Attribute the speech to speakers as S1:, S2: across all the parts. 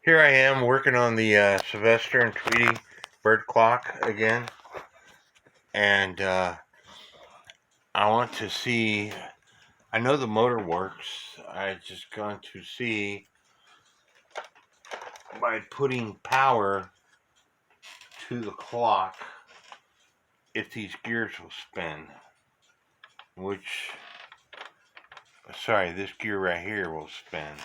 S1: Here I am working on the Sylvester and Tweety bird clock again, and I want to see. I know the motor works. I just going to see by putting power to the clock if these gears will spin. This gear right here will spin.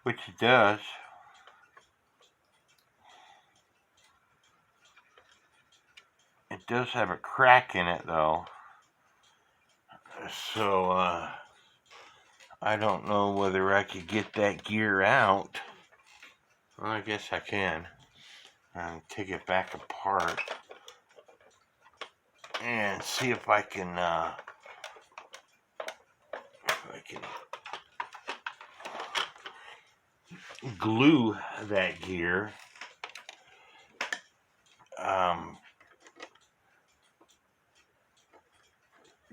S1: Which it does. It does have a crack in it though. So I don't know whether I could get that gear out. Well, I guess I can. Take it back apart and see if I can glue that gear.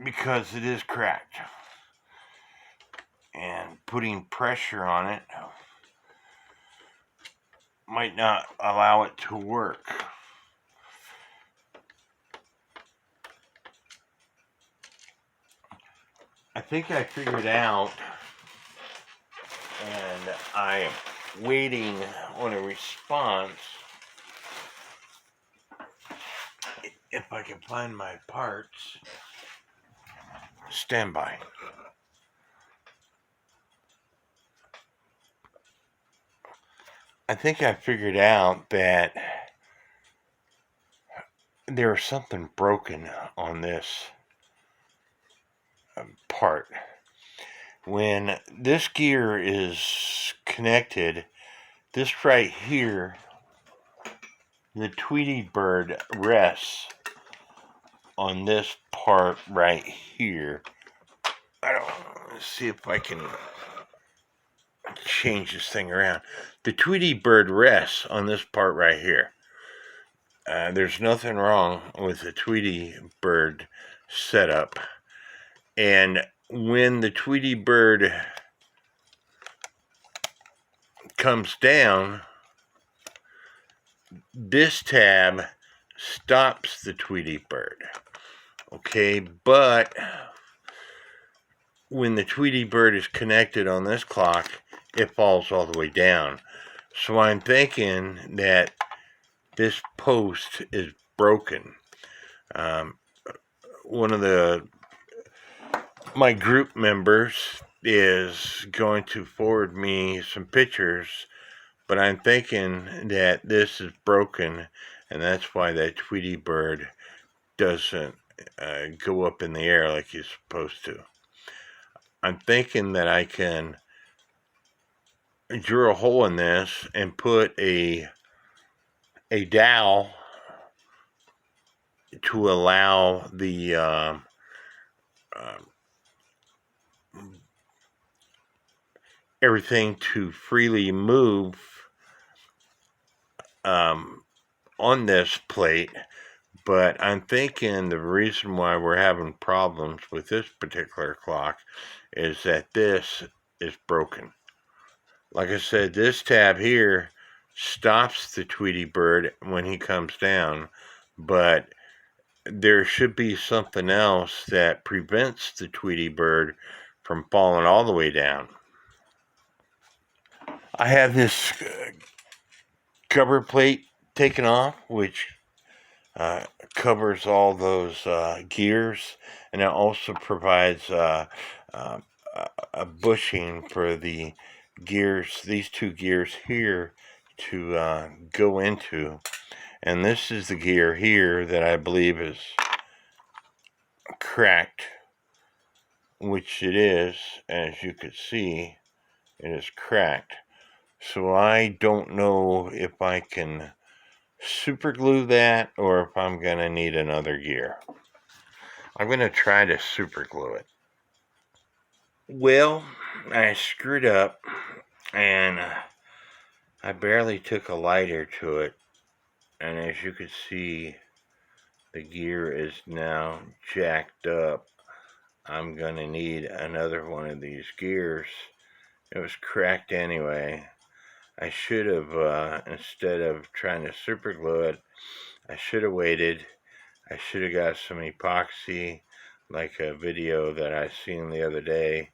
S1: Because it is cracked, and putting pressure on it might not allow it to work. I think I figured out, and I am waiting on a response. If I can find my parts. Stand by. I think I figured out that there's something broken on this part. When this gear is connected, this right here, the Tweety bird rests on this part right here. Let's see if I can change this thing around. The Tweety bird rests on this part right here. There's nothing wrong with the Tweety bird setup. And when the Tweety bird comes down, this tab stops the Tweety bird. Okay, but when the Tweety bird is connected on this clock, it falls all the way down. So I'm thinking that this post is broken. One of my group members is going to forward me some pictures, but I'm thinking that this is broken, and that's why that Tweety bird doesn't go up in the air like he's supposed to. I'm thinking that I can drill a hole in this and put a dowel to allow the everything to freely move on this plate. But I'm thinking the reason why we're having problems with this particular clock is that this is broken. Like I said, this tab here stops the Tweety bird when he comes down, but there should be something else that prevents the Tweety bird from falling all the way down. I have this cover plate taken off, which covers all those gears, and it also provides a bushing for the gears, these two gears here, to go into. And this is the gear here that I believe is cracked, which it is. As you can see, it is cracked. So I don't know if I can super glue that or if I'm going to need another gear. I'm going to try to super glue it. Well, I screwed up, and I barely took a lighter to it, and as you can see, the gear is now jacked up. I'm going to need another one of these gears. It was cracked anyway. I should have, instead of trying to super glue it, I should have waited. I should have got some epoxy, like a video that I seen the other day,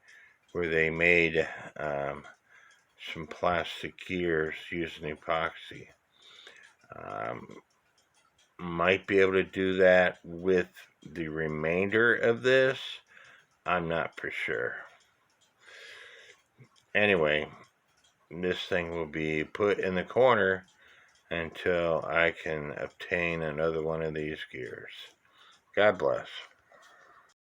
S1: where they made some plastic gears using epoxy. Might be able to do that with the remainder of this. I'm not for sure. Anyway, this thing will be put in the corner until I can obtain another one of these gears. God bless.